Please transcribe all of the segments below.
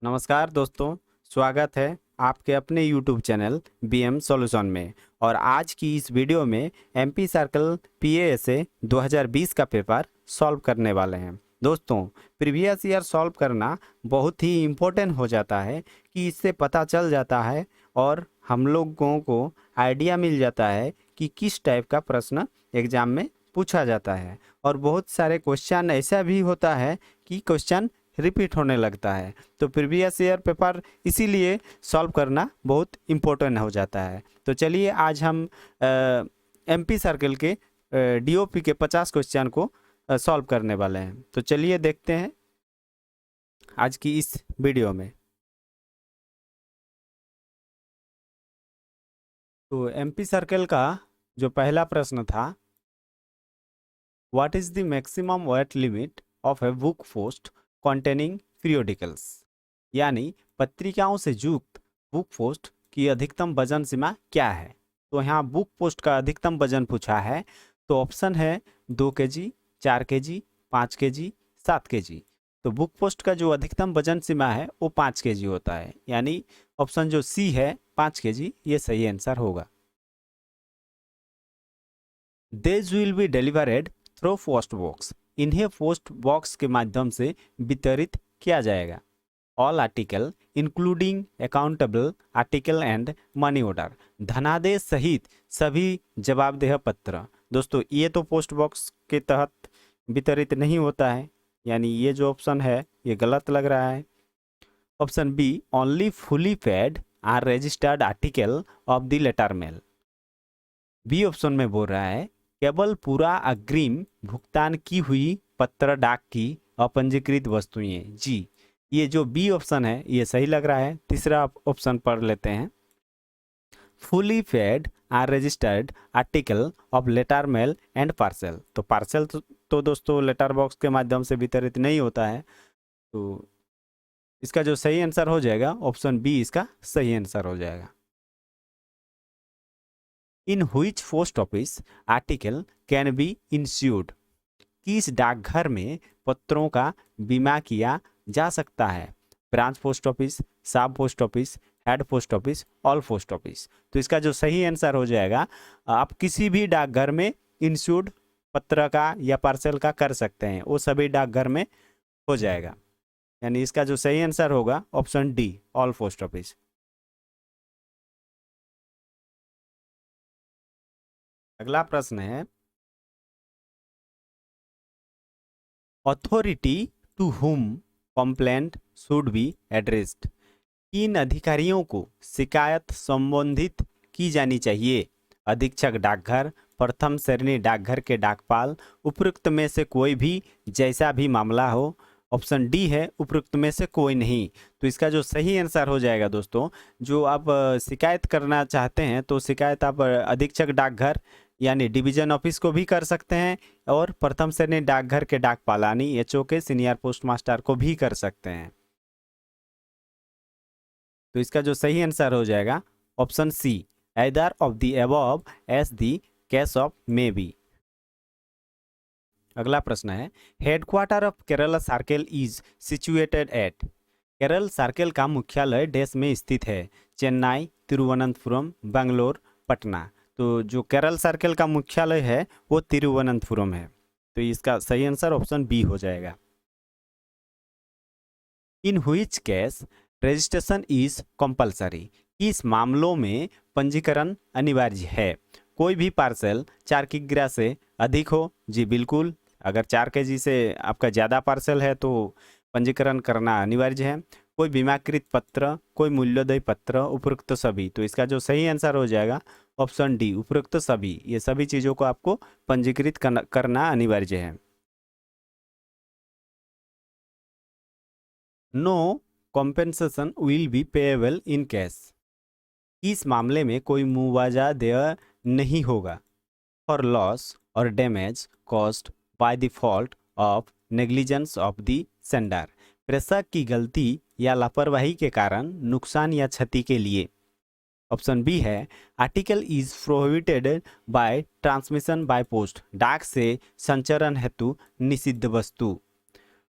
नमस्कार दोस्तों, स्वागत है आपके अपने YouTube चैनल BM सॉल्यूशन में। और आज की इस वीडियो में MP सर्कल PASA 2020 का पेपर सॉल्व करने वाले हैं। दोस्तों, प्रीवियस ईयर सॉल्व करना बहुत ही इम्पोर्टेंट हो जाता है कि इससे पता चल जाता है और हम लोगों को आइडिया मिल जाता है कि किस टाइप का प्रश्न एग्जाम में पूछा जाता है। और बहुत सारे क्वेश्चन ऐसा भी होता है कि क्वेश्चन रिपीट होने लगता है, तो प्रीवियस ईयर पेपर इसीलिए सॉल्व करना बहुत इम्पोर्टेंट हो जाता है। तो चलिए आज हम MP सर्कल के DOP के 50 क्वेश्चन को सॉल्व करने वाले हैं। तो चलिए देखते हैं आज की इस वीडियो में। तो MP सर्कल का जो पहला प्रश्न था, what is the maximum wait limit of a book post containing periodicals, यानी पत्रिकाओं से युक्त बुक पोस्ट की अधिकतम वजन सीमा क्या है। तो यहाँ बुक पोस्ट का अधिकतम वजन पूछा है, तो ऑप्शन है 2 kg, 4 kg, 5 kg, 7 kg। तो बुक पोस्ट का जो अधिकतम वजन सीमा है वो 5 kg होता है, यानी ऑप्शन जो सी है 5 kg ये सही आंसर होगा। These will be delivered through post box, इन्हें पोस्ट बॉक्स के माध्यम से वितरित किया जाएगा। All article including accountable article and money order, धनादेश सहित सभी जवाबदेह पत्र। दोस्तों, ये तो पोस्ट बॉक्स के तहत वितरित नहीं होता है, यानी ये जो ऑप्शन है ये गलत लग रहा है। Option B, only fully paid or registered article of the letter mail. B option में बोल रहा है केवल पूरा अग्रिम भुगतान की हुई पत्र डाक की अपंजीकृत वस्तुएं। जी, ये जो बी ऑप्शन है ये सही लग रहा है। तीसरा ऑप्शन पढ़ लेते हैं, fully paid or registered article of letter mail and parcel. तो पार्सल तो दोस्तों लेटर बॉक्स के माध्यम से वितरित नहीं होता है, तो इसका जो सही आंसर हो जाएगा ऑप्शन बी इसका सही आंसर हो जाएगा। In which post office article can be insured, किस डाकघर में पत्रों का बीमा किया जा सकता है। ब्रांच पोस्ट ऑफिस, सब post office, head post office, all post office. तो इसका जो सही आंसर हो जाएगा, आप किसी भी डाकघर में इंश्योर्ड पत्र का या पार्सल का कर सकते हैं, वो सभी डाकघर में हो जाएगा। यानी इसका जो सही आंसर होगा option D, all post office. अगला प्रश्न है, authority to whom complaint should be addressed, किन अधिकारियों को शिकायत संबोधित की जानी चाहिए। अधीक्षक डाकघर, प्रथम श्रेणी डाकघर के डाकपाल, उपरोक्त में से कोई भी, जैसा भी मामला हो। ऑप्शन डी है उपरोक्त में से कोई नहीं। तो इसका जो सही आंसर हो जाएगा दोस्तों, जो आप शिकायत करना चाहते हैं तो शिकायत आप अधीक्षक डाकघर यानी डिवीजन ऑफिस को भी कर सकते हैं, और प्रथम श्रेणी डाकघर के डाकपाल यानी HO के सीनियर पोस्ट मास्टर को भी कर सकते हैं। तो इसका जो सही आंसर हो जाएगा option C, either of the above as the case of may be. अगला प्रश्न है, headquarter of Kerala circle is situated at, Kerala circle का मुख्यालय देश में स्थित है। चेन्नई, तिरुवनंतपुरम, बेंगलोर, पटना। तो जो केरल सर्कल का मुख्यालय है वो तिरुवनंतपुरम है, तो इसका सही आंसर ऑप्शन बी हो जाएगा। In which case registration is compulsory, इस मामलों में पंजीकरण अनिवार्य है। कोई भी पार्सल 4 किग्रा से अधिक हो। जी बिल्कुल, अगर 4 kg से आपका ज़्यादा पार्सल है तो पंजीकरण करना अनिवार्य है। कोई बीमाकृत पत्र, कोई मूल्योदय पत्र, उपरोक्त सभी। तो इसका जो सही आंसर हो जाएगा ऑप्शन डी, उपरोक्त सभी। ये सभी चीज़ों को आपको पंजीकृत करना अनिवार्य है। No compensation will be payable in cash, इस मामले में कोई मुआवजा देय नहीं होगा। फॉर लॉस और damage cost by the fault of negligence of the sender, प्रेषक की गलती या लापरवाही के कारण नुकसान या क्षति के लिए। ऑप्शन बी है, article is prohibited by transmission by post, डाक से संचरण हेतु निषिद्ध वस्तु।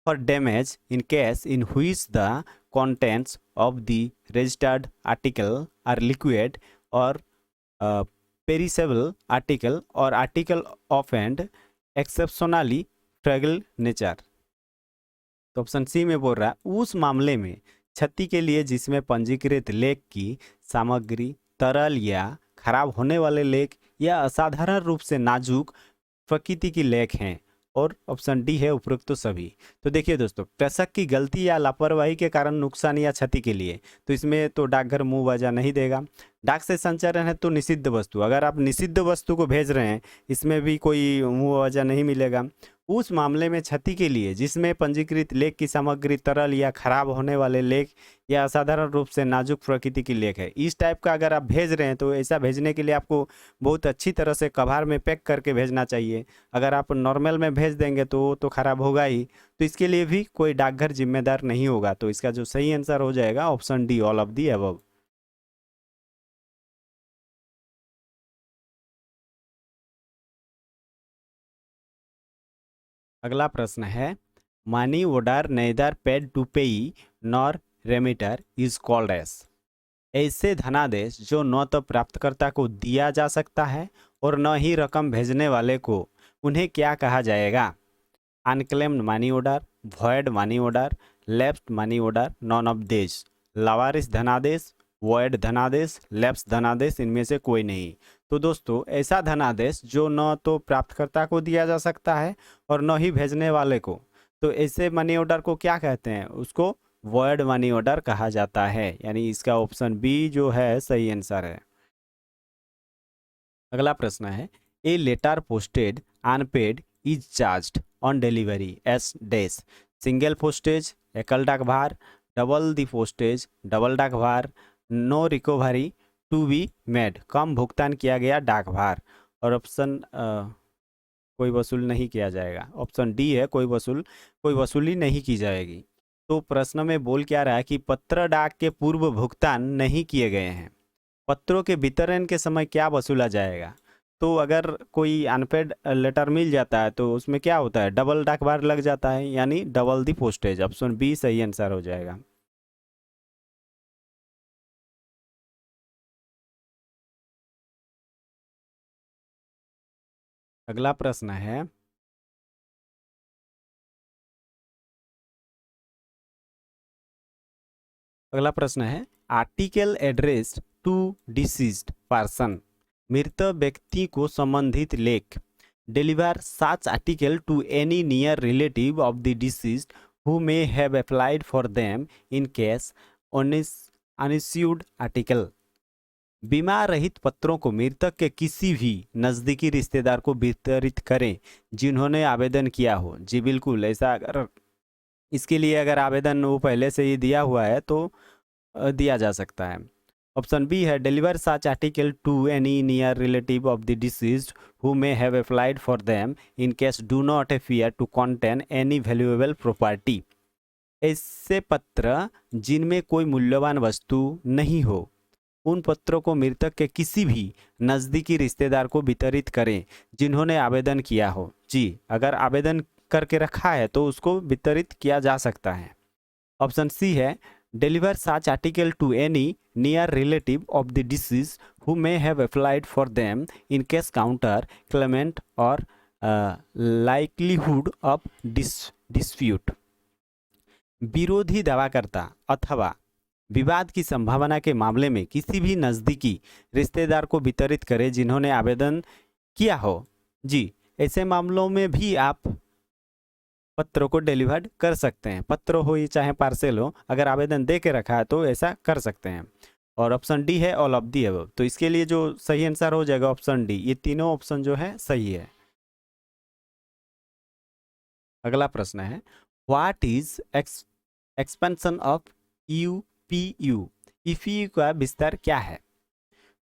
for damage in case in which the contents of the registered article are liquid or perishable article or article of an exceptionally fragile nature। तो option C में बोल रहा है उस मामले में क्षति के लिए जिसमें पंजीकृत लेख की सामग्री तरल या खराब होने वाले लेख या असाधारण रूप से नाजुक प्रकृति की लेख हैं, और ऑप्शन डी है उपरोक्त तो सभी। तो देखिए दोस्तों, कृषक की गलती या लापरवाही के कारण नुकसान या क्षति के लिए, तो इसमें तो डाकघर मुंह वजह नहीं देगा। डाक से संचरण है तो निषिद्ध वस्तु, अगर आप निषिद्ध वस्तु को भेज रहे हैं इसमें भी कोई मुंह वजह नहीं मिलेगा। उस मामले में क्षति के लिए जिसमें पंजीकृत लेख की सामग्री तरल या खराब होने वाले लेख या असाधारण रूप से नाजुक प्रकृति की लेख है, इस टाइप का अगर आप भेज रहे हैं तो ऐसा भेजने के लिए आपको बहुत अच्छी तरह से कभार में पैक करके भेजना चाहिए। अगर आप नॉर्मल में भेज देंगे तो खराब होगा ही, तो इसके लिए भी कोई डाकघर जिम्मेदार नहीं होगा। तो इसका जो सही आंसर हो जाएगा option D, all of the above. अगला प्रश्न है money order neither paid to payee nor remitter is called as. ऐसे धनादेश जो न तो प्राप्तकर्ता को दिया जा सकता है और न ही रकम भेजने वाले को, उन्हें क्या कहा जाएगा? Unclaimed money order, void money order, lapsed money order, non of this. लावारिस धनादेश, वॉइड धनादेश, लैप्स धनादेश, इनमें से कोई नहीं। तो दोस्तों, ऐसा धनादेश जो न तो प्राप्तकर्ता को दिया जा सकता है और न ही भेजने वाले को, तो ऐसे मनी ऑर्डर को क्या कहते हैं? उसको वॉइड मनी ऑर्डर कहा जाता है। यानी इसका ऑप्शन बी जो है सही आंसर है। अगला प्रश्न है a letter posted unpaid is charged on delivery as dash. Single postage, एकल डाकभार, डबल द पोस्टेज, डबल डाकभार, no recovery to be made, कम भुगतान किया गया डाकभार, और ऑप्शन कोई वसूल नहीं किया जाएगा। ऑप्शन डी है कोई वसूली नहीं की जाएगी। तो प्रश्न में बोल क्या रहा है कि पत्र डाक के पूर्व भुगतान नहीं किए गए हैं, पत्रों के वितरण के समय क्या वसूला जाएगा? तो अगर कोई अनपेड लेटर मिल जाता है तो उसमें क्या होता है? डबल डाकभार लग जाता है, यानी double the postage. Option B सही आंसर हो जाएगा। अगला प्रश्न है article address to deceased person. मृत व्यक्ति को संबंधित लेख deliver such article to any near relative of the deceased who may have applied for them in case unissued article. बीमा रहित पत्रों को मृतक के किसी भी नज़दीकी रिश्तेदार को वितरित करें जिन्होंने आवेदन किया हो। जी बिल्कुल, ऐसा अगर इसके लिए अगर आवेदन वो पहले से ही दिया हुआ है तो दिया जा सकता है। ऑप्शन बी है deliver such article to any near relative of the deceased who may have applied for them in case do not appear to contain any valuable property. ऐसे पत्र जिनमें कोई मूल्यवान वस्तु नहीं हो, उन पत्रों को मृतक के किसी भी नज़दीकी रिश्तेदार को वितरित करें जिन्होंने आवेदन किया हो। जी, अगर आवेदन करके रखा है तो उसको वितरित किया जा सकता है। ऑप्शन सी है deliver such article to any near relative of the disease who may have applied for them in case counter Clement और लाइकलीहुड ऑफ डिस्प्यूट। विरोधी दावाकर्ता अथवा विवाद की संभावना के मामले में किसी भी नज़दीकी रिश्तेदार को वितरित करें जिन्होंने आवेदन किया हो। जी, ऐसे मामलों में भी आप पत्रों को डिलीवर्ड कर सकते हैं, पत्र हो या चाहे पार्सल हो, अगर आवेदन दे के रखा है तो ऐसा कर सकते हैं। और ऑप्शन डी है ऑल ऑफ दी अबव। तो इसके लिए जो सही आंसर हो जाएगा ऑप्शन डी। ये तीनों ऑप्शन जो है सही है। अगला प्रश्न है what is expansion of UPU. EPU का विस्तार क्या है?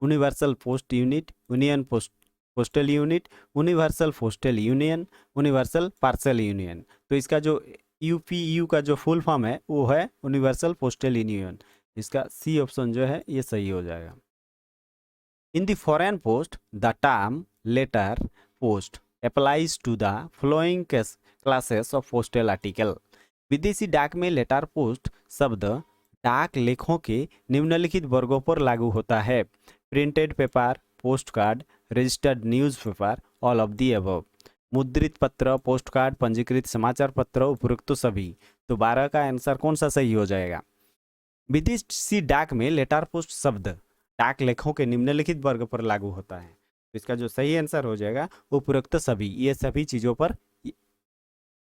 Universal post unit, union postal unit, universal postal union, universal parcel union. तो इसका जो यूपीयू का जो फुल फॉर्म है वो है यूनिवर्सल पोस्टल यूनियन। इसका सी ऑप्शन जो है ये सही हो जाएगा। In the foreign post the term letter post applies to the following classes of postal article. विदेशी डाक में लेटर पोस्ट शब्द डाक लेखों के निम्नलिखित वर्गों पर लागू होता है: printed paper, post card, registered newspaper, all of the above. मुद्रित पत्र, पोस्ट कार्ड, पंजीकृत समाचार पत्र, उपरोक्त तो सभी। तो 12 का आंसर कौन सा सही हो जाएगा? विदेशी डाक में लेटर पोस्ट शब्द डाक लेखों के निम्नलिखित वर्ग पर लागू होता है। तो इसका जो सही आंसर हो जाएगा उपरोक्त सभी, ये सभी चीजों पर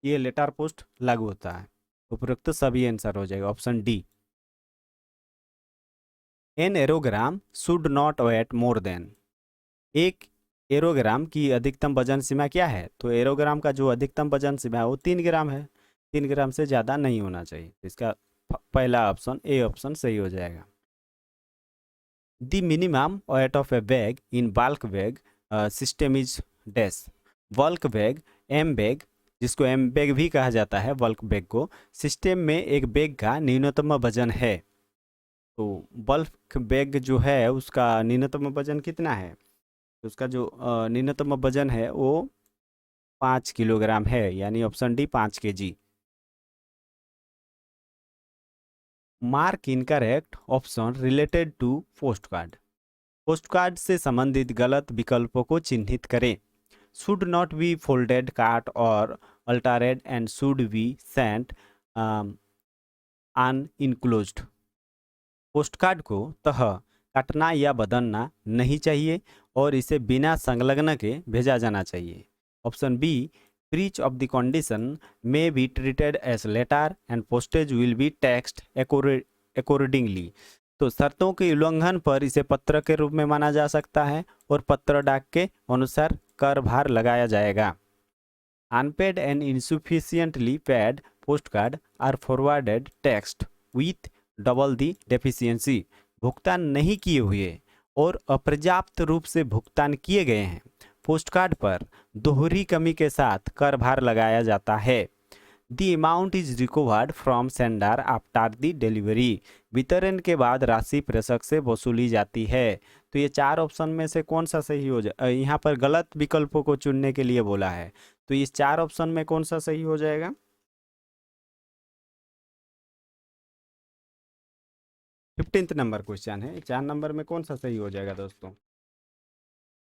ये लेटर पोस्ट लागू होता है। उपरोक्त सभी आंसर हो जाएगा option D. An aerogram should not weight more than. एक एरोग्राम की अधिकतम वजन सीमा क्या है? तो एरोग्राम का जो अधिकतम वजन सीमा है वो 3 ग्राम है। 3 ग्राम से ज़्यादा नहीं होना चाहिए। इसका पहला ऑप्शन ए ऑप्शन सही हो जाएगा। The minimum weight of a bag in bulk bag system is dash. Bulk bag, M bag, जिसको एम बैग भी कहा जाता है, बल्क बैग को सिस्टम में एक बैग का न्यूनतम वजन है। तो बल्क बैग जो है उसका न्यूनतम वजन कितना है? तो उसका जो न्यूनतम वजन है वो 5 किलोग्राम है, यानी option D 5 kg। Mark incorrect option related to post card. Post card से संबंधित गलत विकल्पों को चिन्हित करें। शुड नॉट बी फोल्डेड, काट और altered and should be sent unenclosed. Post card को तह काटना या बदलना नहीं चाहिए और इसे बिना संलग्न के भेजा जाना चाहिए। Option B, breach of the condition may be treated as letter and postage will be taxed accordingly. तो शर्तों के उल्लंघन पर इसे पत्र के रूप में माना जा सकता है और पत्र डाक के अनुसार कर भार लगाया जाएगा। Unpaid and insufficiently paid post card are forwarded taxed with double the deficiency. भुगतान नहीं किए हुए और अपर्याप्त रूप से भुगतान किए गए हैं पोस्ट कार्ड पर दोहरी कमी के साथ कर भार लगाया जाता है। The amount is recovered from sender after the delivery. वितरण के बाद राशि प्रेषक से वसूली जाती है। तो ये 4 ऑप्शन में से कौन सा सही हो जाए? यहाँ पर गलत विकल्पों को चुनने के लिए बोला है, तो इस 4 ऑप्शन में कौन सा सही हो जाएगा? 15th नंबर क्वेश्चन है। 4 नंबर में कौन सा सही हो जाएगा दोस्तों?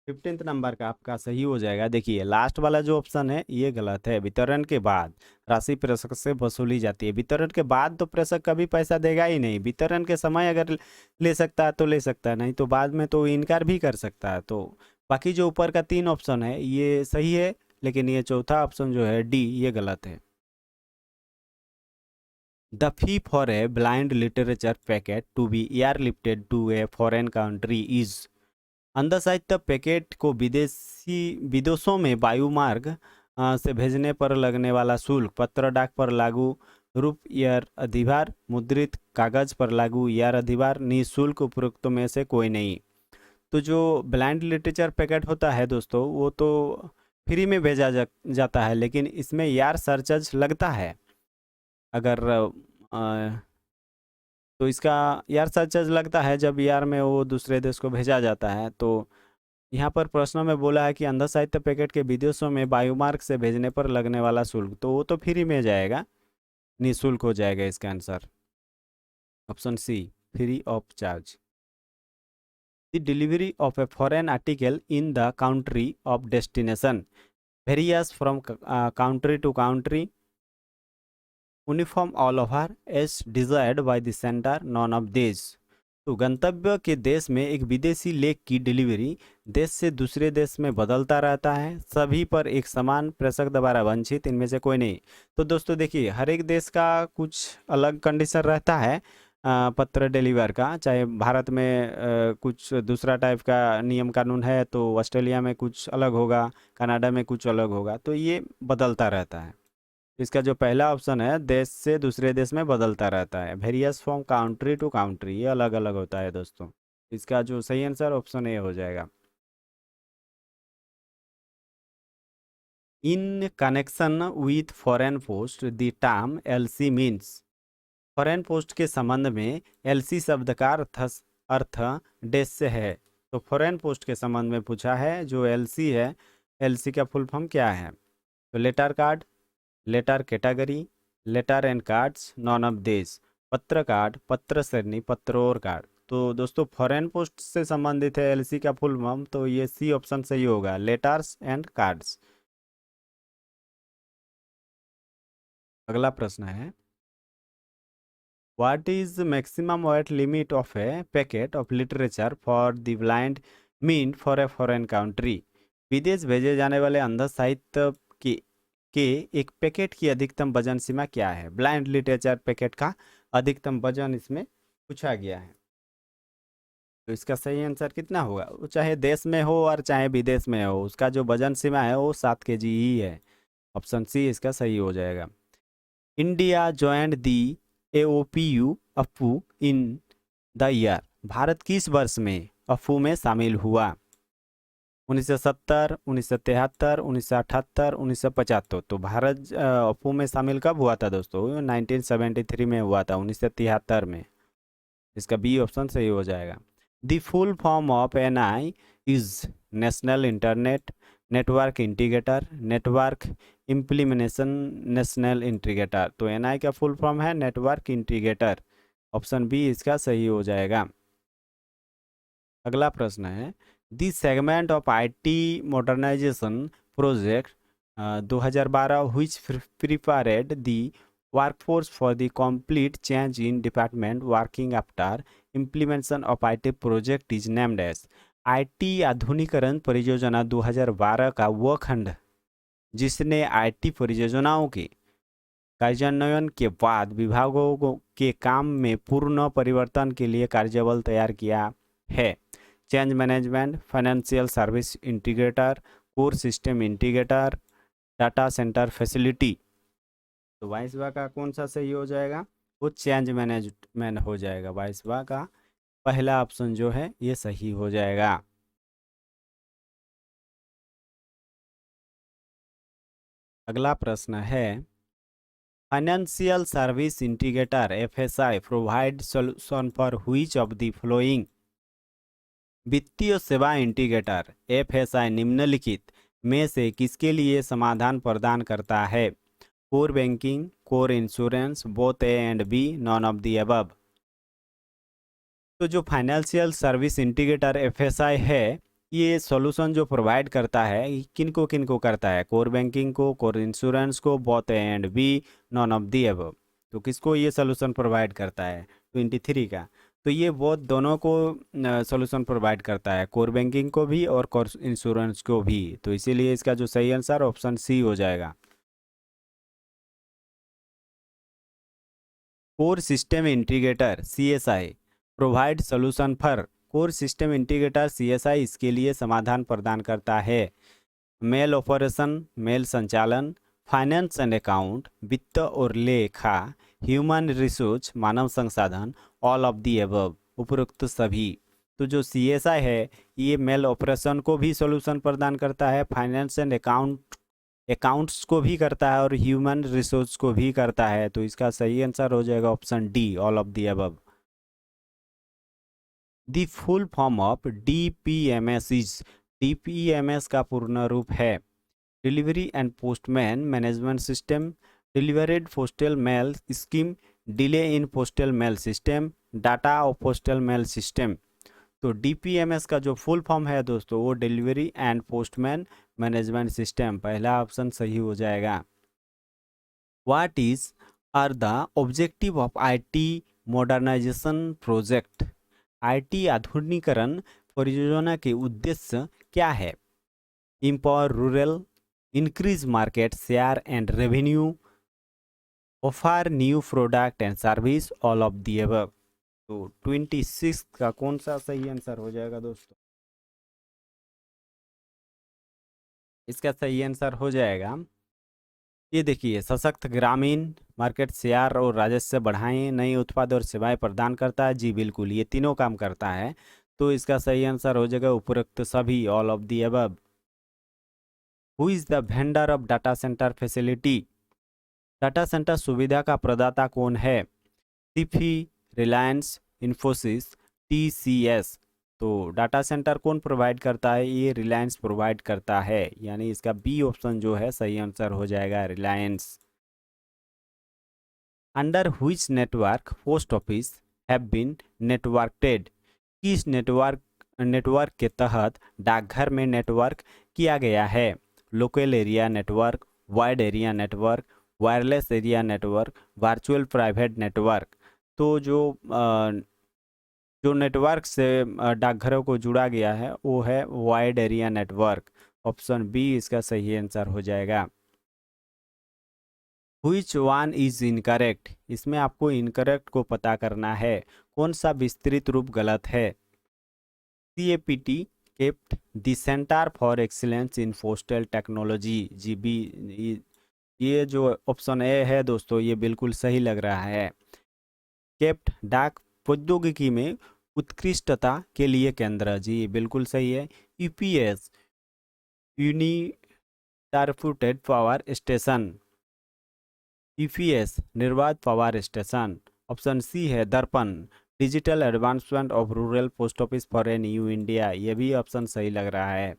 15th नंबर का आपका सही हो जाएगा। देखिए लास्ट वाला जो ऑप्शन है ये गलत है। वितरण के बाद राशि प्रेषक से वसूली जाती है। वितरण के बाद तो प्रेषक कभी पैसा देगा ही नहीं। वितरण के समय अगर ले सकता है तो ले सकता है, नहीं तो बाद में तो इनकार भी कर सकता है। तो बाकी जो ऊपर का 3 ऑप्शन है ये सही है, लेकिन ये चौथा ऑप्शन जो है डी, ये गलत है। The fee for a blind literature packet to be airlifted to a foreign country is। अंध साहित्य पैकेट को विदेशों में वायुमार्ग से भेजने पर लगने वाला शुल्क पत्र डाक पर लागू रूप एयर अधिभार, मुद्रित कागज पर लागू एयर अधिभार, निःशुल्क उपरोक्त में से कोई नहीं। तो जो ब्लाइंड लिटरेचर पैकेट होता है दोस्तों वो तो फ्री में भेजा जाता है, लेकिन इसमें एयर सरचार्ज लगता है। अगर तो इसका यार सरचार्ज लगता है जब यार में वो दूसरे देश को भेजा जाता है। तो यहाँ पर प्रश्न में बोला है कि अंध साहित्य पैकेट के विदेशों में वायुमार्ग से भेजने पर लगने वाला शुल्क, तो वो तो फ्री में जाएगा, निःशुल्क हो जाएगा इसका answer option C, free of charge. The delivery of a foreign article in the country of destination various from country to country uniform all over as desired by the centre, none of this. तो गंतव्य के देश में एक विदेशी लेख की delivery देश से दूसरे देश में बदलता रहता है, सभी पर एक समान प्रेषक द्वारा वंचित, इनमें से कोई नहीं। तो दोस्तों देखिए हर एक देश का कुछ अलग कंडीशन रहता है पत्र डिलीवर का। चाहे भारत में कुछ दूसरा टाइप का नियम कानून है तो ऑस्ट्रेलिया में कुछ अलग होगा, कनाडा में कुछ अलग होगा, तो ये बदलता रहता है। इसका जो पहला ऑप्शन है देश से दूसरे देश में बदलता रहता है, various from country to country, ये अलग अलग होता है दोस्तों। इसका जो सही आंसर ऑप्शन ए हो जाएगा। In connection with foreign post the term LC means. Foreign post के संबंध में एलसी शब्द का अर्थ देश से है। तो फॉरेन पोस्ट के संबंध में पूछा है, जो एलसी है, एलसी का फुल फॉर्म क्या है? तो letter card, letter category, letter and cards, none of this. पत्र कार्ड, पत्र श्रेणी, पत्रों कार्ड। तो दोस्तों फॉरेन पोस्ट से संबंधित है एलसी का फुल फॉर्म, तो ये सी ऑप्शन सही होगा, लेटर्स एंड कार्ड्स। अगला प्रश्न है, what is maximum weight limit of A packet of literature for the blind mean for a foreign country. विदेश भेजे जाने वाले अंध साहित्य की के एक पैकेट की अधिकतम वजन सीमा क्या है? ब्लाइंड लिटरेचर पैकेट का अधिकतम वजन इसमें पूछा गया है। तो इसका सही आंसर कितना होगा? वो चाहे देश में हो और चाहे विदेश में हो, उसका जो वजन सीमा है वो 7 kg ही है। ऑप्शन सी इसका सही हो जाएगा। इंडिया ज्वाइंट दी एओपीयू अफू इन द ईयर। भारत किस वर्ष में अफू में शामिल हुआ? 1970, 1973, 1978, 1975। तो भारत अफू में शामिल कब हुआ था दोस्तों? 1973 में हुआ था, 1973 में। इसका बी ऑप्शन सही हो जाएगा। The full form of NI is national internet network integrator, network implementation national integrator. तो एनआई का फुल फॉर्म है नेटवर्क इंटीग्रेटर। ऑप्शन बी इसका सही हो जाएगा। अगला प्रश्न है, the segment of IT modernization project 2012 which prepared the workforce for the complete change in department working after implementation of IT project is named as. IT आधुनिकीकरण परियोजना 2012 का वह खंड जिसने आईटी परियोजनाओं के कार्यान्वयन के बाद विभागों के काम में पूर्ण परिवर्तन के लिए कार्यबल तैयार किया है। Change management, financial service integrator, core system integrator, data centre facility. तो 22वां का कौन सा सही हो जाएगा? वो चेंज मैनेजमेंट हो जाएगा। 22वां का पहला ऑप्शन जो है ये सही हो जाएगा। अगला प्रश्न है, financial service integrator FSI provide solution for which of the following. वित्तीय सेवा इंटीग्रेटर एफएसआई निम्नलिखित में से किसके लिए समाधान प्रदान करता है? Core banking, core insurance, both A and B, none of the above. तो जो फाइनेंशियल सर्विस इंटीग्रेटर एफएसआई है, ये सॉल्यूशन जो प्रोवाइड करता है किन को करता है? कोर बैंकिंग को, कोर इंश्योरेंस को, both A and B, none of the above. तो किसको ये सॉल्यूशन प्रोवाइड करता है? 23 का। तो ये वो दोनों को सॉल्यूशन प्रोवाइड करता है, कोर बैंकिंग को भी और कोर इंश्योरेंस को भी। तो इसीलिए इसका जो सही आंसर ऑप्शन सी हो जाएगा। Core system integrator CSI provide solution for. Core system integrator CSI इसके लिए समाधान प्रदान करता है। मेल ऑपरेशन, मेल संचालन, फाइनेंस एंड अकाउंट, वित्त और लेखा, ह्यूमन रिसोर्स मानव संसाधन, ऑल ऑफ दी अबव, उपरोक्त सभी। तो जो सीएसआई है ये मेल ऑपरेशन को भी सॉल्यूशन प्रदान करता है, फाइनेंस एंड अकाउंट्स को भी करता है और ह्यूमन रिसोर्स को भी करता है। तो इसका सही आंसर हो जाएगा option D, all of the above. The full form of DPMS is. DPMS का पूर्ण रूप है delivery and postman management system, delivered postal mail scheme, delay in postal mail system, data of postal mail system. तो DPMS का जो full form है दोस्तों वो delivery and postman management system. पहला ऑप्शन सही हो जाएगा। What is are the objective of IT modernization project. IT आधुनिकीकरण परियोजना के उद्देश्य क्या है? empower rural, increase market share and revenue, offer new product and service, all of the above। तो 26 का कौन सा सही आंसर हो जाएगा दोस्तों? इसका सही आंसर हो जाएगा, ये देखिए, सशक्त ग्रामीण, मार्केट शेयर और राजस्व बढ़ाएं, नए उत्पाद और सेवाएं प्रदान करता है। जी बिल्कुल, ये तीनों काम करता है। तो इसका सही आंसर हो जाएगा उपरोक्त सभी, all of the above. Who is the vendor of data centre facility. Data centre सुविधा का प्रदाता कौन है? सिफी, रिलायंस, इन्फोसिस, टीसीएस। तो डाटा सेंटर कौन प्रोवाइड करता है? ये रिलायंस प्रोवाइड करता है, यानी इसका बी ऑप्शन जो है सही आंसर हो जाएगा, Reliance. Under which network post office have been networked, किस नेटवर्क के तहत डाकघर में नेटवर्क किया गया है? Local area network, wide area network, wireless area network, virtual private network. तो जो नेटवर्क से डाकघरों को जुड़ा गया है वो है wide area network. Option B इसका सही आंसर हो जाएगा। Which one is incorrect? इसमें आपको इनकरेक्ट को पता करना है, कौन सा विस्तृत रूप गलत है? CAPT kept the Center for Excellence in Postal Technology GB, ये जो ऑप्शन ए है दोस्तों ये बिल्कुल सही लग रहा है। केप्ट डाक प्रौद्योगिकी में उत्कृष्टता के लिए केंद्र, जी बिल्कुल सही है। यूपीएस यूनिटारफुटेड पावर स्टेशन, यूपीएस निर्वात पावर स्टेशन। ऑप्शन सी है दर्पण digital advancement of rural post office for a new India, ये भी ऑप्शन सही लग रहा है।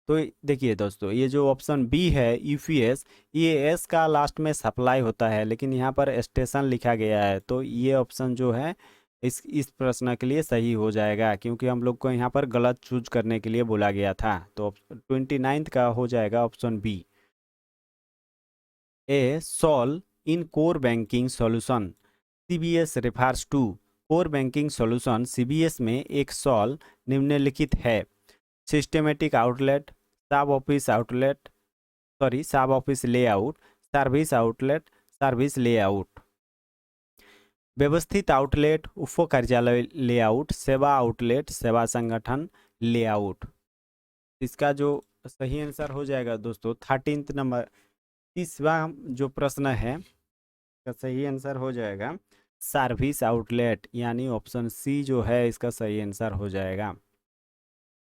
तो देखिए दोस्तों ये जो ऑप्शन बी है यूपीएस, ये एस का लास्ट में सप्लाई होता है लेकिन यहाँ पर स्टेशन लिखा गया है, तो ये ऑप्शन जो है इस प्रश्न के लिए सही हो जाएगा क्योंकि हम लोग को यहाँ पर गलत चूज करने के लिए बोला गया था। तो 29 का हो जाएगा option B. A solve in core banking solution CBS refers to, core banking solution CBS में एक सॉल्व निम्नलिखित है। Systematic outlet, sub office outlet, sub office layout, service outlet, service layout. व्यवस्थित आउटलेट, उप कार्यालय लेआउट, सेवा आउटलेट, सेवा संगठन लेआउट। इसका जो सही आंसर हो जाएगा दोस्तों 13 नंबर 30वां जो प्रश्न है इसका सही आंसर हो जाएगा सर्विस आउटलेट, यानी ऑप्शन सी जो है इसका सही आंसर हो जाएगा।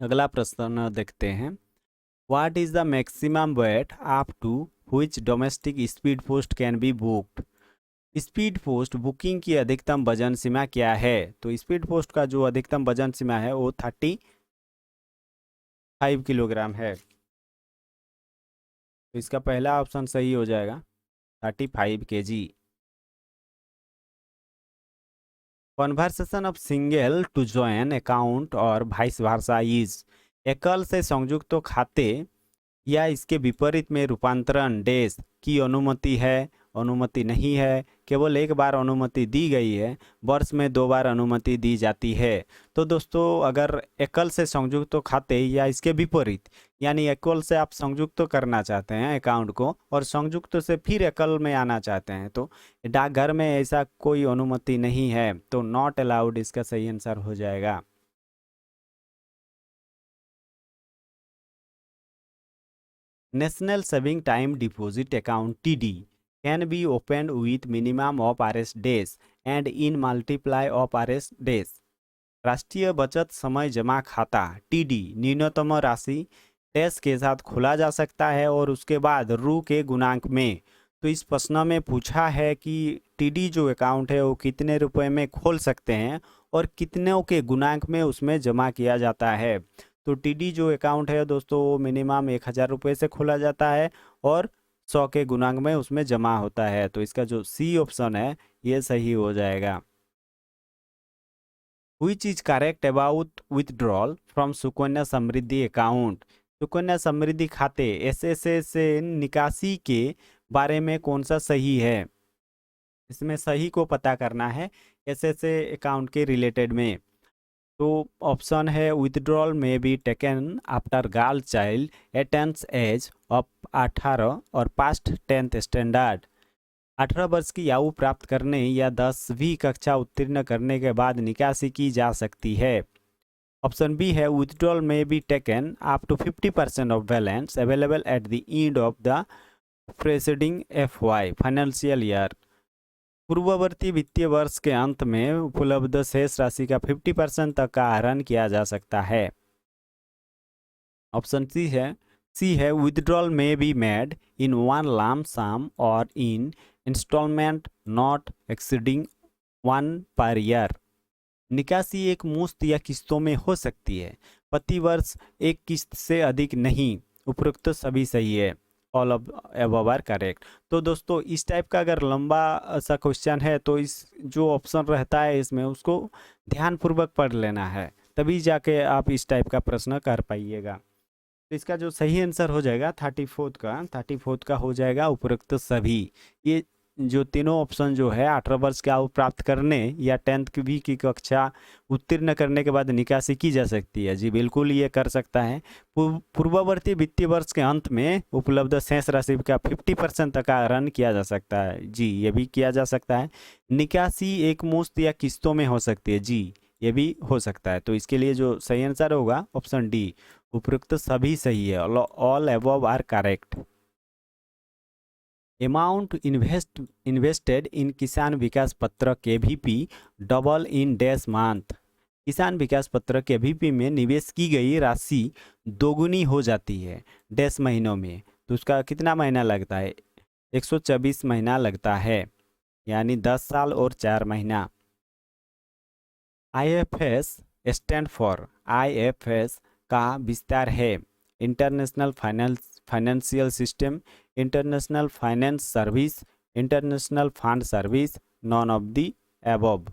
अगला प्रश्न देखते हैं। What is the maximum weight up to which domestic speed post can be booked? Speed post booking की अधिकतम वजन सीमा क्या है? तो स्पीड पोस्ट का जो अधिकतम वजन सीमा है वो 35 किलोग्राम है। तो इसका पहला ऑप्शन सही हो जाएगा 35 kg। Conversation of single to join account और वाइस वर्सा इज, एकल से संयुक्त खाते या इसके विपरीत में रूपांतरण डैश की अनुमति है, अनुमति नहीं है, केवल एक बार अनुमति दी गई है, वर्ष में 2 बार अनुमति दी जाती है। तो दोस्तों अगर एकल से संयुक्त खाते या इसके विपरीत यानी एकल से आप संयुक्त करना चाहते हैं अकाउंट को और संयुक्त से फिर एकल में आना चाहते हैं तो डाकघर में ऐसा कोई अनुमति नहीं है, तो नॉट अलाउड इसका सही आंसर हो जाएगा। National saving time deposit account TD can be opened with minimum of RS days and in multiply of RS days। राष्ट्रीय बचत समय जमा खाता TD न्यूनतम राशि डैश के साथ खोला जा सकता है और उसके बाद रू के गुणांक में। तो इस प्रश्न में पूछा है कि TD जो अकाउंट है वो कितने रुपए में खोल सकते हैं और कितने के गुणांक में उसमें जमा किया जाता है। तो TD जो अकाउंट है दोस्तों वो मिनिमम 1000 रुपये से खोला जाता है और 100 के गुणांक में उसमें जमा होता है। तो इसका जो सी ऑप्शन है ये सही हो जाएगा। Which is correct about withdrawal from Sukanya Samriddhi account? Sukanya Samriddhi खाते SSA से निकासी के बारे में कौन सा सही है? इसमें सही को पता करना है SSA अकाउंट के रिलेटेड में। तो ऑप्शन है withdrawal may be taken after girl child attains age of 18 और पास्ट 10th स्टैंडर्ड। 18 वर्ष की आयु प्राप्त करने या 10वीं कक्षा उत्तीर्ण करने के बाद निकासी की जा सकती है। ऑप्शन बी है withdrawal may be taken up to 50% of balance available at the end of the preceding FY financial year. पूर्ववर्ती वित्तीय वर्ष के अंत में उपलब्ध शेष राशि का 50% तक का आहरण किया जा सकता है। ऑप्शन सी है withdrawal may be made in one lump sum और in instalment not exceeding 1 per year. निकासी एक मुश्त या किस्तों में हो सकती है, प्रति वर्ष एक किस्त से अधिक नहीं। उपरोक्त सभी सही है। All of above are correct. तो दोस्तों इस टाइप का अगर लंबा सा क्वेश्चन है तो इस जो ऑप्शन रहता है इसमें उसको ध्यानपूर्वक पढ़ लेना है, तभी जाके आप इस टाइप का प्रश्न कर पाइएगा। तो इसका जो सही आंसर हो जाएगा 34th का हो जाएगा उपरोक्त सभी। ये जो तीनों ऑप्शन जो है 18 वर्ष की आयु प्राप्त करने या 10th की कक्षा उत्तीर्ण करने के बाद निकासी की जा सकती है। जी बिल्कुल ये कर सकता है। पूर्ववर्ती वित्तीय वर्ष के अंत में उपलब्ध शेष राशि का 50% तक आहरण किया जा सकता है। जी ये भी किया जा सकता है। निकासी एक मुश्त या किस्तों में हो सकती है। जी ये भी हो सकता है। तो इसके लिए जो सही आंसर होगा ऑप्शन डी, उपरोक्त सभी सही है, all above are correct. Amount invested in Kisan Vikas Patra KVP double in dash month. Kisan Vikas Patra KVP में निवेश की गई राशि दोगुनी हो जाती है डैश महीनों में। तो उसका कितना महीना लगता है? 124 महीना लगता है, यानी 10 साल और 4 महीना। IFS स्टैंड फॉर, IFS का विस्तार है international financial system, international finance service, international fund service, non of the above.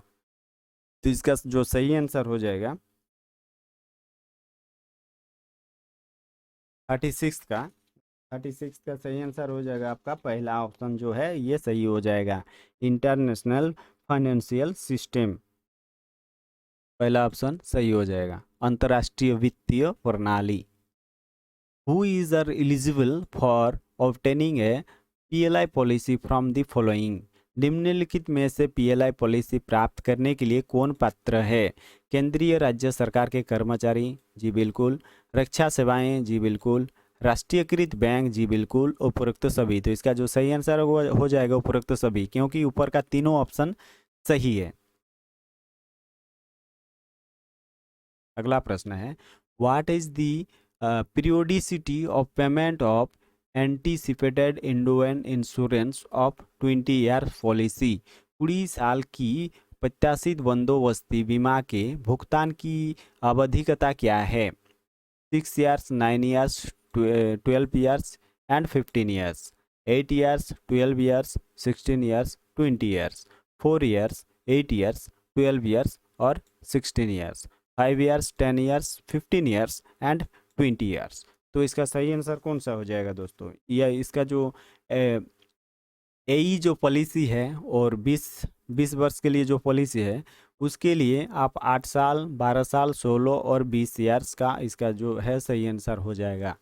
तो इसका जो सही आंसर हो जाएगा 36 का सही आंसर हो जाएगा आपका पहला ऑप्शन जो है ये सही हो जाएगा, इंटरनेशनल फाइनेंशियल सिस्टम। पहला ऑप्शन सही हो जाएगा, अंतर्राष्ट्रीय वित्तीय प्रणाली। Who is are eligible for obtaining a PLI policy from the following? निम्नलिखित में से PLI पॉलिसी प्राप्त करने के लिए कौन पात्र है? केंद्रीय राज्य सरकार के कर्मचारी, जी बिल्कुल। रक्षा सेवाएं, जी बिल्कुल। राष्ट्रीयकृत बैंक, जी बिल्कुल। उपरोक्त सभी। तो इसका जो सही आंसर हो जाएगा उपरोक्त सभी, क्योंकि ऊपर का तीनों ऑप्शन सही है। अगला प्रश्न है, what is the periodicity of payment of anticipated endowment insurance of 20 year policy? 20 साल की प्रत्याशित बंदोबस्ती बीमा के भुगतान की आवधिकता क्या है? 6 years, 9 years, 12 years and 15 years, 8 years, 12 years, 16 years, 20 years, 4 years, 8 years, 12 years और 16 years, 5 years, 10 years, 15 years and 20 years। तो इसका सही आंसर कौन सा हो जाएगा दोस्तों? या इसका जो एई जो पॉलिसी है और 20 वर्ष के लिए जो पॉलिसी है उसके लिए आप 8 साल, 12 साल, 16 और 20 ईयर्स का इसका जो है सही आंसर हो जाएगा।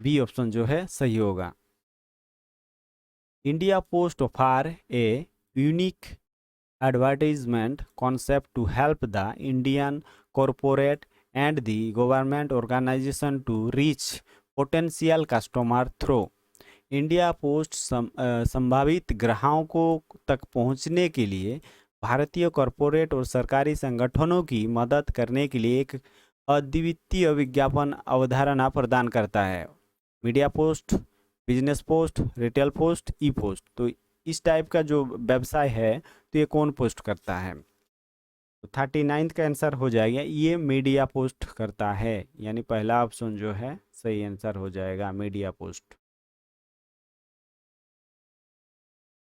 बी ऑप्शन जो है सही होगा। India post offer a unique advertisement concept to help the Indian corporate and the government organization to reach potential customer through। India post संभावित ग्राहकों तक पहुंचने के लिए भारतीय कॉरपोरेट और सरकारी संगठनों की मदद करने के लिए एक अद्वितीय विज्ञापन अवधारणा प्रदान करता है। Media post, business post, retail post, e post. तो इस टाइप का जो व्यवसाय है तो ये कौन पोस्ट करता है? तो 39 का आंसर हो जाएगा, ये मीडिया पोस्ट करता है, यानी पहला ऑप्शन जो है सही आंसर हो जाएगा, media post.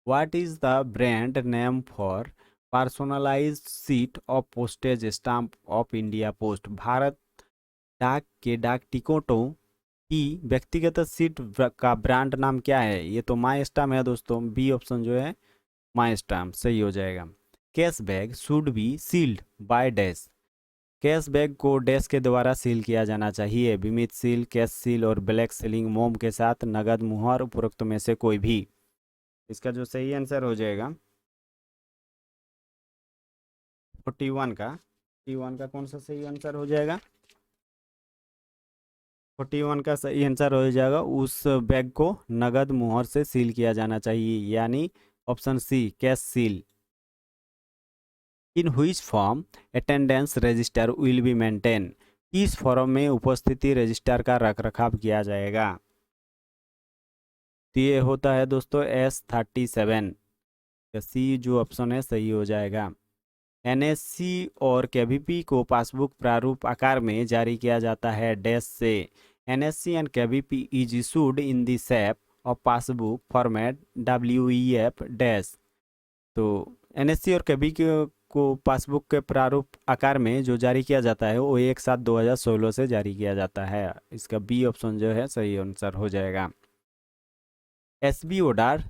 What is the brand name for personalised seat of postage stamp of India post? Bharat डाक के डाक टिकटों की व्यक्तिगत सीट का ब्रांड नाम क्या है? ये तो माई स्टाम्प है दोस्तों। बी ऑप्शन जो है माई स्टाम्प सही हो जाएगा। Cash bag should be sealed by dash. Cash bag को डैश के द्वारा सील किया जाना चाहिए, बीमित सील, कैश सील और ब्लैक सीलिंग मोम के साथ नगद मुहर, उपरोक्त में से कोई भी। इसका जो सही आंसर हो जाएगा 41 का कौन सा सही आंसर हो जाएगा? 41 का सही आंसर हो जाएगा, उस बैग को नगद मुहर से सील किया जाना चाहिए, यानी option C, cash seal. In which form attendance register will be maintain? किस फॉर्म में उपस्थिति रजिस्टर का रख रखाव किया जाएगा? तो ये होता है दोस्तों S37। सी जो ऑप्शन है सही हो जाएगा। NSC और KVP को पासबुक प्रारूप आकार में जारी किया जाता है डैश से। NSC and KVP is issued in the shape of passbook format WEF dash। तो NSC और KVP को पासबुक के प्रारूप आकार में जो जारी किया जाता है वो 1/7/2016 से जारी किया जाता है। इसका बी ऑप्शन जो है सही आंसर हो जाएगा। SB ऑर्डर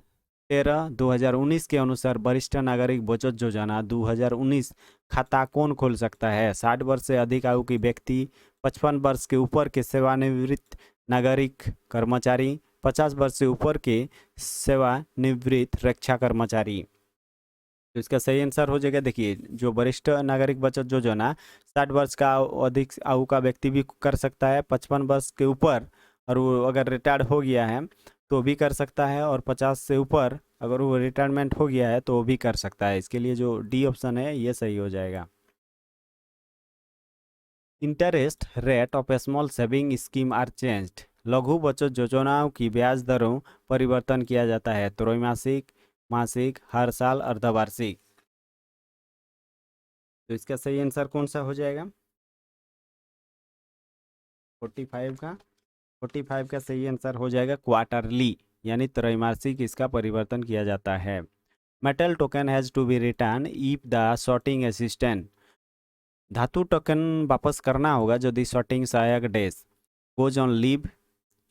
13/2019 के अनुसार वरिष्ठ नागरिक बचत योजना 2019 खाता कौन खोल सकता है? 60 वर्ष से अधिक आयु के व्यक्ति, 55 वर्ष के ऊपर के सेवानिवृत्त नागरिक कर्मचारी, 50 वर्ष से ऊपर के सेवानिवृत्त रक्षा कर्मचारी। तो इसका सही आंसर हो जाएगा, देखिए जो वरिष्ठ नागरिक बचत योजना 60 वर्ष का अधिक आयु का व्यक्ति भी कर सकता है, 55 वर्ष के ऊपर और वो अगर रिटायर्ड हो गया है तो भी कर सकता है, और 50 से ऊपर अगर वो रिटायरमेंट हो गया है तो वो भी कर सकता है। इसके लिए जो डी ऑप्शन है ये सही हो जाएगा। Interest rate of small saving scheme are changed. लघु बचत योजनाओं की ब्याज दरों परिवर्तन किया जाता है, त्रैमासिक, मासिक, हर साल, अर्धवार्षिक। तो इसका सही आंसर कौन सा हो जाएगा? 45 का सही आंसर हो जाएगा क्वार्टरली, यानी त्रैमासिक इसका परिवर्तन किया जाता है। Metal token has to be return if the sorting assistant. धातु टोकन वापस करना होगा यदि सॉर्टिंग सहायक डैश गोज ऑन लीव,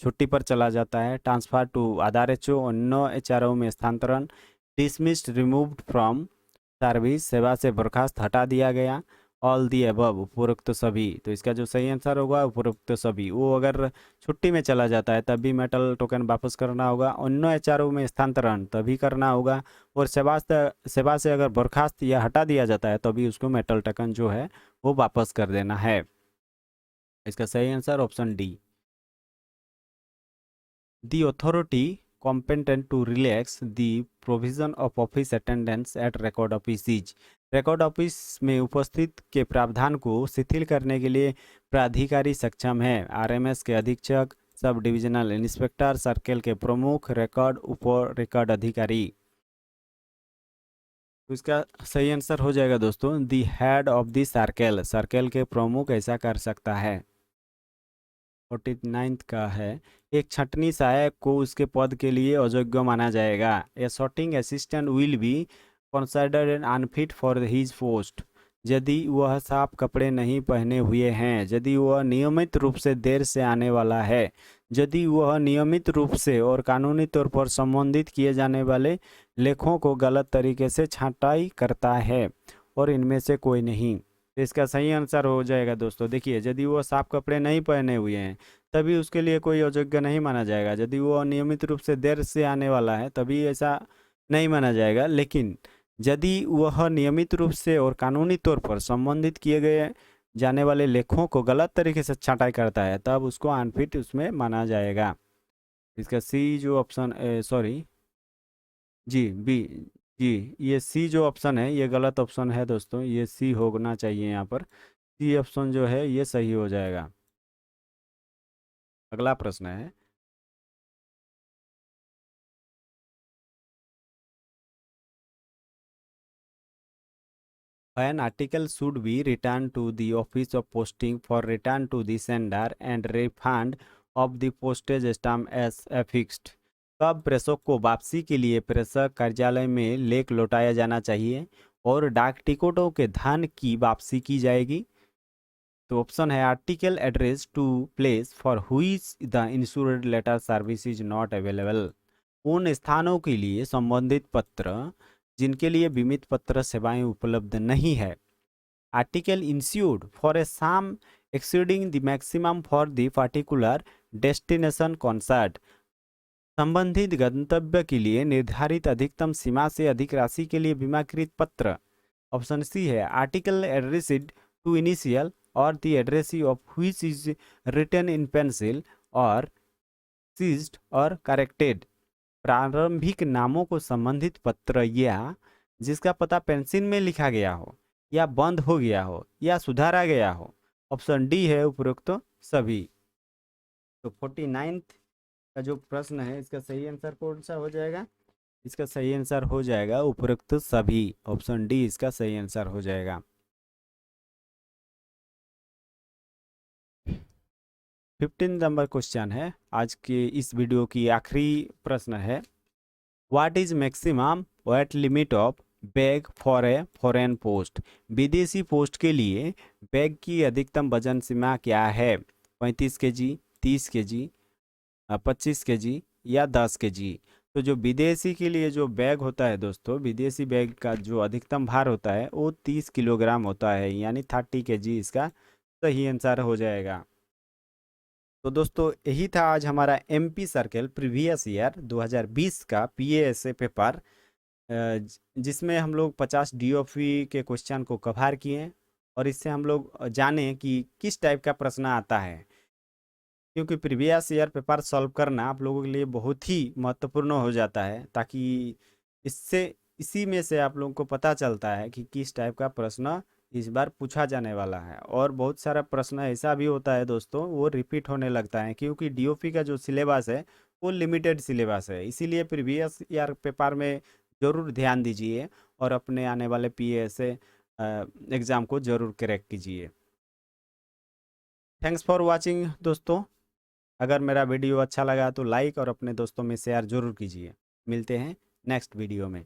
छुट्टी पर चला जाता है, ट्रांसफर टू आधार एचओ, अन्य एचआरओ में स्थानांतरण, डिसमिस्ड, रिमूव्ड फ्रॉम सर्विस, सेवा से बर्खास्त, हटा दिया गया, ऑल दी अबव, उपरोक्त सभी। तो इसका जो सही आंसर होगा उपरोक्त सभी। वो अगर छुट्टी में चला जाता है तब भी मेटल टोकन वापस करना होगा, अन्य एचआरओ में स्थानांतरण तभी करना होगा, और सेवा से अगर बर्खास्त या हटा दिया जाता है तभी उसको मेटल टोकन जो है वो वापस कर देना है। इसका सही answer option D. The authority competent to relax the provision of office attendance at record office is। Record office में उपस्थित के प्रावधान को शिथिल करने के लिए प्राधिकारी सक्षम है। आरएमएस के अधीक्षक, सब डिविजनल इंस्पेक्टर, सर्कल के प्रमुख, रिकॉर्ड उप रिकॉर्ड अधिकारी। तो इसका सही आंसर हो जाएगा दोस्तों the head of the circle. Circle के प्रमुख ऐसा कर सकता है। 49 का है, एक छंटनी सहायक को उसके पद के लिए अयोग्य माना जाएगा। A sorting assistant will be considered an unfit for his post यदि वह साफ कपड़े नहीं पहने हुए हैं, यदि वह नियमित रूप से देर से आने वाला है, यदि वह नियमित रूप से और कानूनी तौर पर संबोधित किए जाने वाले लेखों को गलत तरीके से छांटाई करता है, और इनमें से कोई नहीं। तो इसका सही आंसर हो जाएगा दोस्तों, देखिए यदि वो साफ कपड़े नहीं पहने हुए हैं तभी उसके लिए कोई अयोग्य नहीं माना जाएगा। यदि वो नियमित रूप से देर से आने वाला है तभी ऐसा नहीं माना जाएगा, लेकिन यदि वह नियमित रूप से और कानूनी तौर पर संबंधित किए गए जाने वाले लेखों को गलत तरीके से छांटाई करता है तब उसको अनफिट उसमें माना जाएगा। इसका सी जो ऑप्शन सॉरी जी बी जी ये सी जो ऑप्शन है ये गलत ऑप्शन है दोस्तों, ये सी होना चाहिए यहाँ पर। सी ऑप्शन जो है ये सही हो जाएगा। अगला प्रश्न है, an article should be returned to the office of posting for return to the sender and refund of the postage stamp as affixed। कब प्रेषक को वापसी के लिए प्रेषक कार्यालय में लेख लौटाया जाना चाहिए और डाक टिकटों के धन की वापसी की जाएगी? तो ऑप्शन है article address to place for whose the insured letter service is not available. उन स्थानों के लिए संबंधित पत्र जिनके लिए बीमित पत्र सेवाएं उपलब्ध नहीं है। Article insured for a sum exceeding the maximum for the particular destination concert. संबंधित गंतव्य के लिए निर्धारित अधिकतम सीमा से अधिक राशि के लिए बीमाकृत पत्र। ऑप्शन सी है आर्टिकल एड्रेस्ड टू इनिशियल और the addressee of which is written in pencil और सीज्ड और करेक्टेड। प्रारंभिक नामों को संबंधित पत्र या जिसका पता पेंसिल में लिखा गया हो या बंद हो गया हो या सुधारा गया हो। ऑप्शन डी है उपरोक्त सभी। तो 49 का जो प्रश्न है इसका सही आंसर कौन सा हो जाएगा? इसका सही आंसर हो जाएगा उपरोक्त सभी। ऑप्शन डी इसका सही आंसर हो जाएगा। 15 नंबर क्वेश्चन है आज के इस वीडियो की आखिरी प्रश्न है, what is maximum weight limit of bag for a foreign post. विदेशी पोस्ट के लिए बैग की अधिकतम वजन सीमा क्या है? 35 केजी, 30 केजी, 25 केजी या 10 केजी। तो जो विदेशी के लिए जो बैग होता है दोस्तों, विदेशी बैग का जो अधिकतम भार होता है वो 30 किलोग्राम होता है, यानी 30 केजी इसका सही आंसर हो जाएगा। तो दोस्तों यही था आज हमारा एमपी सर्कल प्रीवियस ईयर 2020 का पीएएसए पेपर, जिसमें हम लोग 50 डीओपी के क्वेश्चन को कवर किए और इससे हम लोग जाने कि किस टाइप का प्रश्न आता है, क्योंकि प्रीवियस ईयर पेपर सॉल्व करना आप लोगों के लिए बहुत ही महत्वपूर्ण हो जाता है, ताकि इससे इसी में से आप लोगों को पता चलता है कि किस टाइप का प्रश्न इस बार पूछा जाने वाला है। और बहुत सारा प्रश्न ऐसा भी होता है दोस्तों, वो रिपीट होने लगता है, क्योंकि डीओपी का जो सिलेबस है वो लिमिटेड सिलेबस है। इसीलिए प्रीवियस ईयर पेपर में ज़रूर ध्यान दीजिए और अपने आने वाले पीएएसए एग्ज़ाम को ज़रूर क्रैक कीजिए। थैंक्स फॉर वॉचिंग दोस्तों। अगर मेरा वीडियो अच्छा लगा तो लाइक और अपने दोस्तों में शेयर ज़रूर कीजिए। मिलते हैं नेक्स्ट वीडियो में।